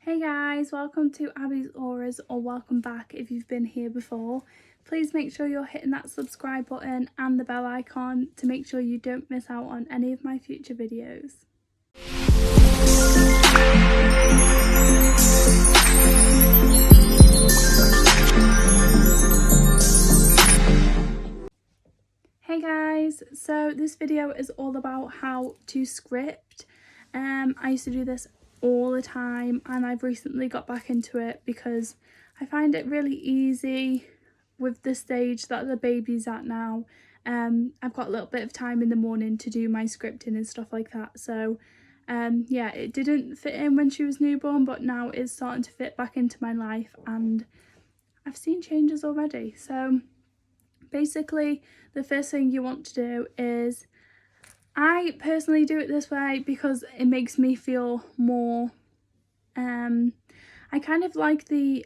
Hey guys, welcome to Abbie's Auras, or welcome back if you've been here before. Please make sure you're hitting that subscribe button and the bell icon to make sure you don't miss out on any of my future videos. Hey guys, so this video is all about how to script. I used to do this all the time and I've recently got back into it because I find it really easy with the stage that the baby's at now. I've got a little bit of time in the morning to do my scripting and stuff like that, so yeah, it didn't fit in when she was newborn, but now it's starting to fit back into my life and I've seen changes already. So basically the first thing you want to do is, I personally do it this way because it makes me feel more, I kind of like the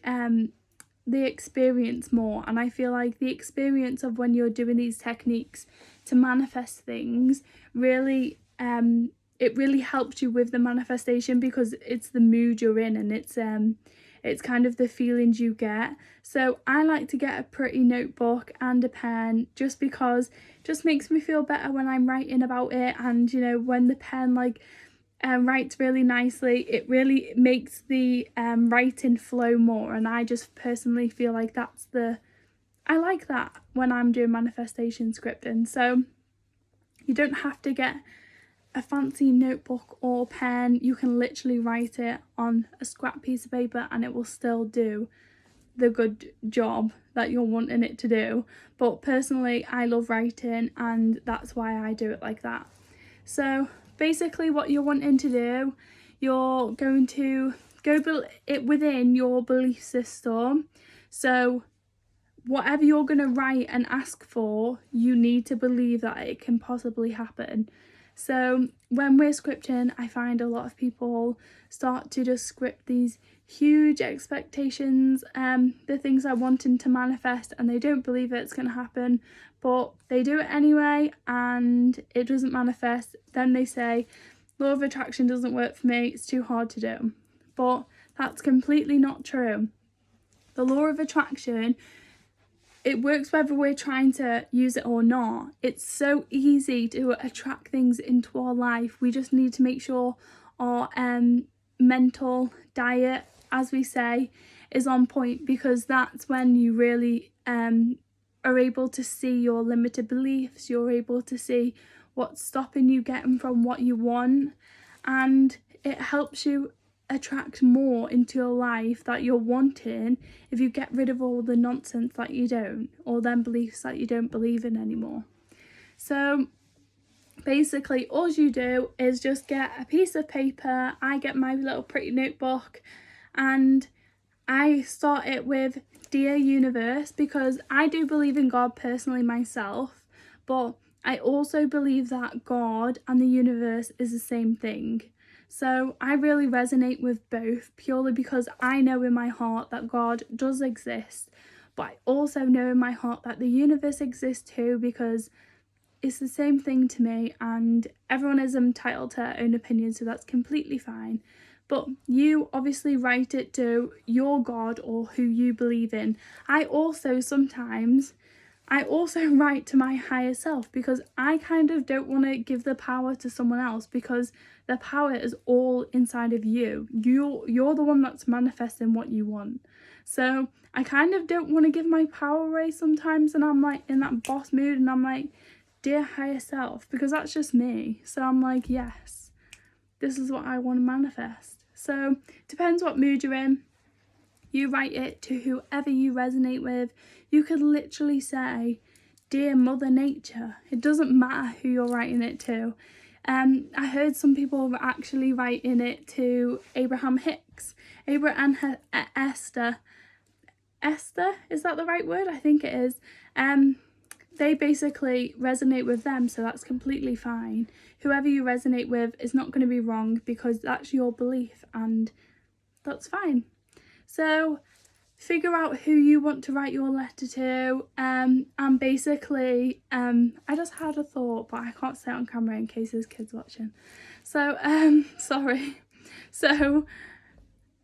experience more, and I feel like the experience of when you're doing these techniques to manifest things really, it really helps you with the manifestation because it's the mood you're in and it's kind of the feelings you get. So I like to get a pretty notebook and a pen just because it just makes me feel better when I'm writing about it, and you know, when the pen writes really nicely, it really makes the writing flow more, and I just personally feel like I like that when I'm doing manifestation scripting. So you don't have to get a fancy notebook or pen. You can literally write it on a scrap piece of paper and it will still do the good job that you're wanting it to do. But personally, I love writing and that's why I do it like that. So basically what you're wanting to do, you're going to go it within your belief system. So whatever you're going to write and ask for, you need to believe that it can possibly happen. So when we're scripting, I find a lot of people start to just script these huge expectations, the things I want them to manifest, and they don't believe it's going to happen, but they do it anyway and it doesn't manifest. Then they say, law of attraction doesn't work for me, it's too hard to do. But that's completely not true. The law of attraction, it works whether we're trying to use it or not. It's so easy to attract things into our life. We just need to make sure our mental diet, as we say, is on point, because that's when you really are able to see your limited beliefs. You're able to see what's stopping you getting from what you want, and it helps you attract more into your life that you're wanting if you get rid of all the nonsense that you don't, or them beliefs that you don't believe in anymore. So basically all you do is just get a piece of paper. I get my little pretty notebook and I start it with Dear Universe, because I do believe in God personally myself, but I also believe that God and the universe is the same thing. So I really resonate with both purely because I know in my heart that God does exist, but I also know in my heart that the universe exists too, because it's the same thing to me, and everyone is entitled to their own opinion, so that's completely fine. But you obviously write it to your God or who you believe in. I also write to my higher self, because I kind of don't want to give the power to someone else, because the power is all inside of you. You're the one that's manifesting what you want. So I kind of don't want to give my power away sometimes, and I'm like in that boss mood and I'm like, dear higher self, because that's just me. So I'm like, yes, this is what I want to manifest. So depends what mood you're in. You write it to whoever you resonate with. You could literally say, Dear Mother Nature. It doesn't matter who you're writing it to. I heard some people were actually writing it to Abraham Hicks. Abraham and Esther. Esther, is that the right word? I think it is. They basically resonate with them, so that's completely fine. Whoever you resonate with is not going to be wrong, because that's your belief and that's fine. So figure out who you want to write your letter to, and basically I just had a thought, but I can't say it on camera in case there's kids watching, so sorry. So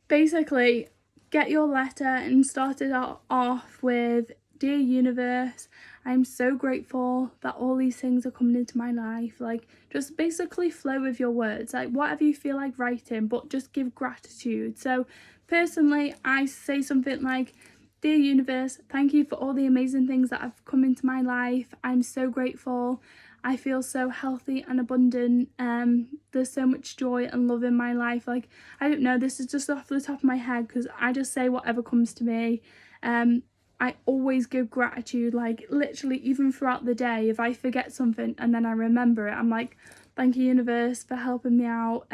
basically get your letter and start it off with, "Dear universe, I'm so grateful that all these things are coming into my life." Like, just basically flow with your words, like whatever you feel like writing, but just give gratitude. So personally, I say something like, "Dear universe, thank you for all the amazing things that have come into my life. I'm so grateful. I feel so healthy and abundant. There's so much joy and love in my life." Like, I don't know, this is just off the top of my head because I just say whatever comes to me. I always give gratitude, like literally even throughout the day. If I forget something and then I remember it, I'm like, "Thank you universe for helping me out.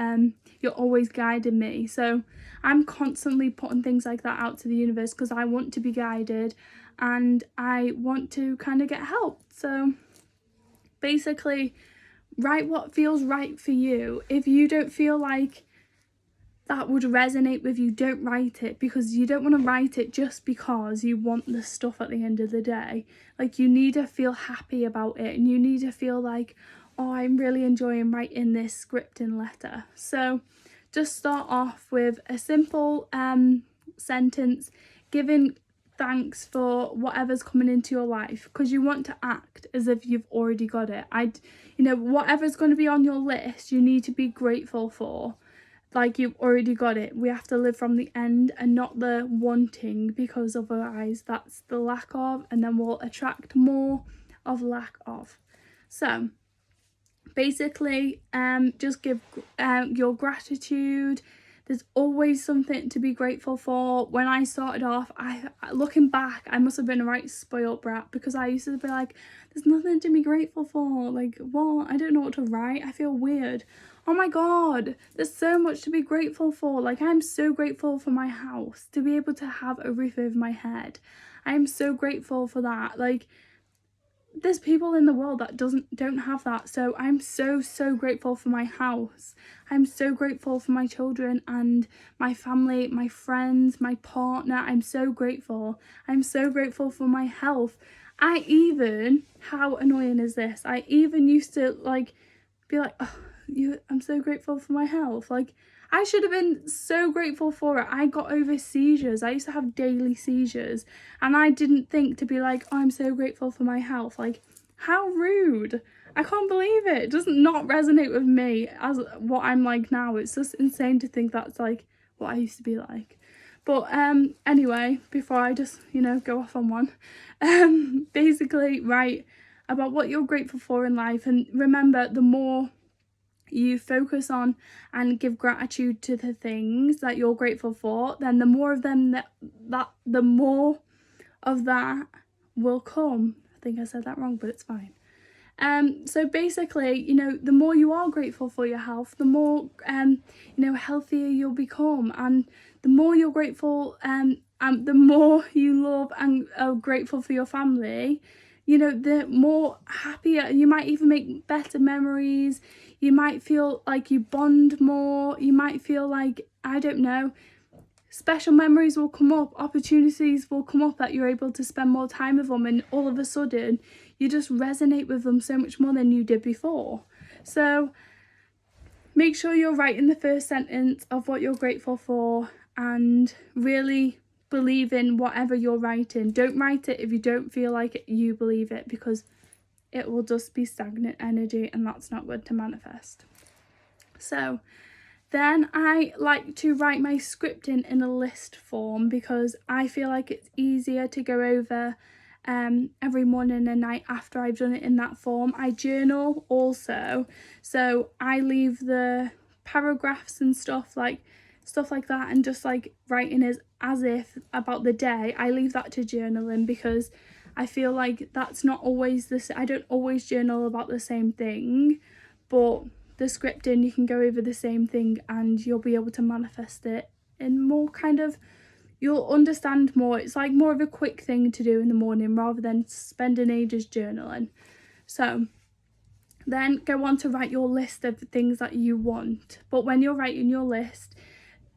You're always guiding me." So I'm constantly putting things like that out to the universe because I want to be guided and I want to kind of get help. So basically, write what feels right for you. If you don't feel like that would resonate with you, don't write it, because you don't want to write it just because you want the stuff at the end of the day. Like, you need to feel happy about it and you need to feel like, "Oh, I'm really enjoying writing this scripting letter." So just start off with a simple sentence giving thanks for whatever's coming into your life, because you want to act as if you've already got it. Whatever's going to be on your list, you need to be grateful for, like you've already got it. We have to live from the end and not the wanting, because otherwise that's the lack of, and then we'll attract more of lack of. So basically, just give your gratitude. There's always something to be grateful for. When I started off, looking back, I must have been a right spoiled brat, because I used to be like, "There's nothing to be grateful for. Like, what? I don't know what to write. I feel weird." Oh my god, there's so much to be grateful for. Like, I'm so grateful for my house, to be able to have a roof over my head. I'm so grateful for that. Like, there's people in the world that don't have that. So I'm so grateful for my house. I'm so grateful for my children and my family, my friends, my partner. I'm so grateful. I'm so grateful for my health. How annoying is this? I even used to be like, "Oh, I'm so grateful for my health." Like, I should have been so grateful for it. I got over seizures. I used to have daily seizures and I didn't think to be like, "Oh, I'm so grateful for my health." Like, how rude. I can't believe it. It does not resonate with me as what I'm like now. It's just insane to think that's like what I used to be like. But anyway, before I just, go off on one, basically write about what you're grateful for in life, and remember, the more you focus on and give gratitude to the things that you're grateful for, then the more of them the more of that will come. I think I said that wrong, but it's fine. So basically, the more you are grateful for your health, the more healthier you'll become, and the more you're grateful and the more you love and are grateful for your family, the more happier, and you might even make better memories. You might feel like you bond more. You might feel like, I don't know, special memories will come up, opportunities will come up that you're able to spend more time with them, and all of a sudden you just resonate with them so much more than you did before. So make sure you're writing the first sentence of what you're grateful for and really believe in whatever you're writing. Don't write it if you don't feel like you believe it, because it will just be stagnant energy and that's not good to manifest. So then I like to write my scripting in a list form, because I feel like it's easier to go over every morning and night after I've done it in that form. I journal also, so I leave the paragraphs and stuff like that, and just like writing as if about the day, I leave that to journaling, because I feel like that's not always I don't always journal about the same thing, but the scripting, you can go over the same thing and you'll be able to manifest it in more you'll understand more. It's like more of a quick thing to do in the morning rather than spending ages journaling. So then go on to write your list of things that you want. But when you're writing your list,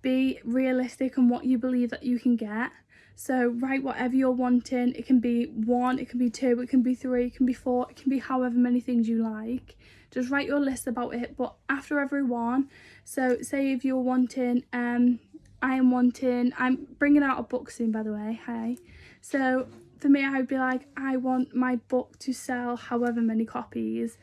be realistic on what you believe that you can get. So write whatever you're wanting. It can be 1, it can be 2, it can be 3, it can be 4, it can be however many things you like. Just write your list about it, but after every one. So say if you're wanting I'm bringing out a book soon, by the way, hey. So for me, I would be like, I want my book to sell however many copies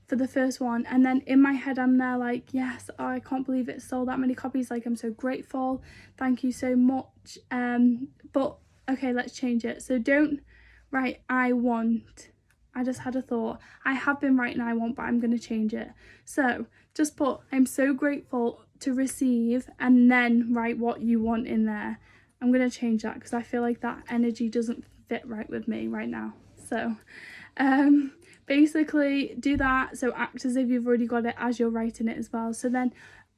for the first one. And then in my head, I'm there like, yes, I can't believe it sold that many copies. Like, I'm so grateful. Thank you so much. But okay, let's change it. So don't write I want. I just had a thought. I have been writing I want, but I'm going to change it. So just put, I'm so grateful to receive, and then write what you want in there. I'm going to change that because I feel like that energy doesn't fit right with me right now. So basically do that. So act as if you've already got it as you're writing it as well. So then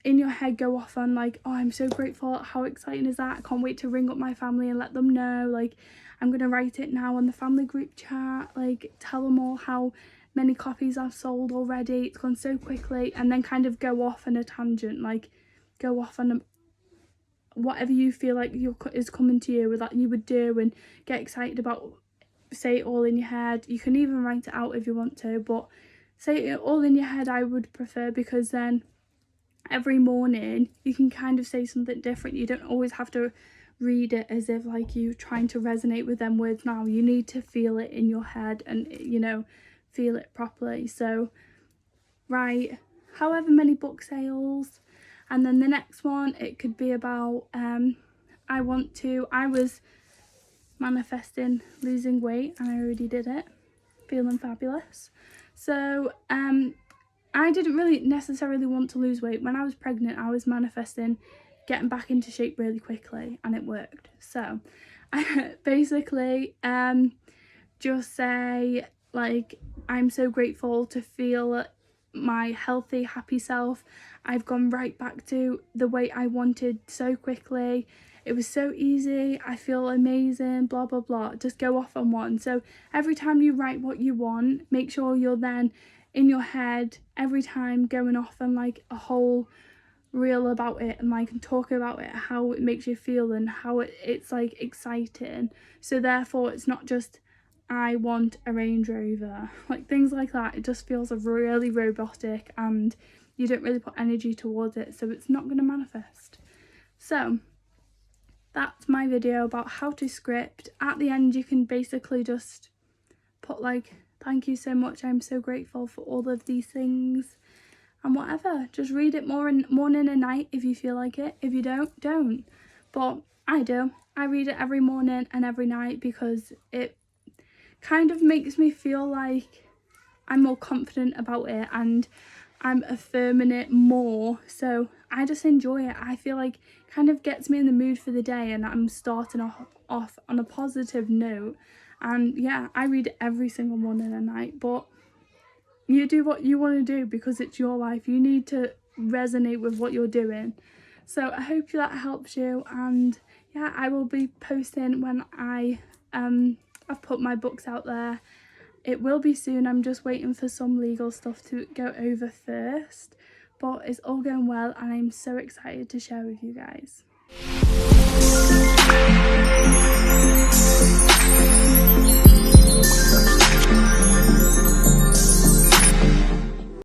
in your head, go off on like, oh, I'm so grateful. How exciting is that? I can't wait to ring up my family and let them know. Like, I'm going to write it now on the family group chat. Like, tell them all how many copies I've sold already. It's gone so quickly. And then kind of go off on a tangent. Like, go off on whatever you feel like is coming to you, or that you would do, and get excited about. Say it all in your head. You can even write it out if you want to, but say it all in your head I would prefer, because then every morning you can kind of say something different. You don't always have to read it as if like you're trying to resonate with them words now. You need to feel it in your head and, you know, feel it properly. So write however many book sales, and then the next one, it could be about I was manifesting losing weight, and I already did it, feeling fabulous. So I didn't really necessarily want to lose weight. When I was pregnant, I was manifesting getting back into shape really quickly, and it worked. So I basically just say like, I'm so grateful to feel my healthy, happy self. I've gone right back to the weight I wanted so quickly. It was so easy. I feel amazing, blah, blah, blah. Just go off on one. So every time you write what you want, make sure you're then in your head every time going off on like a whole reel about it, and like talk about it, how it makes you feel, and how it's like exciting. So therefore it's not just I want a Range Rover, like things like that. It just feels really robotic, and you don't really put energy towards it, so it's not going to manifest. So that's my video about how to script. At the end you can basically just put like, thank you so much, I'm so grateful for all of these things, and whatever. Just read it morning and night if you feel like it. If you don't. But I do. I read it every morning and every night because it kind of makes me feel like I'm more confident about it and I'm affirming it more. So I just enjoy it. I feel like it kind of gets me in the mood for the day, and I'm starting off on a positive note. And yeah, I read it every single morning and night. But you do what you want to do because it's your life. You need to resonate with what you're doing. So I hope that helps you, and yeah, I will be posting when I've put my books out there. It will be soon. I'm just waiting for some legal stuff to go over first, but it's all going well, and I'm so excited to share with you guys.